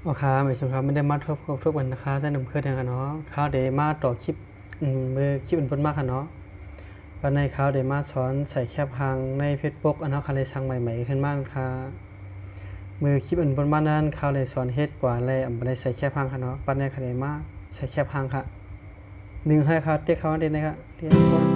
โอเคเหมือนสงครามไม่ได้มาทุกวันนะคะใช้นำเครื่องกันเนาะข้าวเดมาต่อคลิปมือคลิปเป็นต้นมากค่ะเนาะวันในข้าวเดมาสอนใส่แคบหางในเพจบุ๊กอันเนาะคาเลยสั่งใหม่ๆขึ้นมากค่ะมือคลิปเป็นต้นมากนั้นข้าวเลยสอนเฮ็ดกว่าเลยอันใส่แคบหางค่ะเนาะปันในคาเลยมาใส่แคบหางค่ะ1ให้ค่ะเตี้ยเขาเด่นนะครับเรียน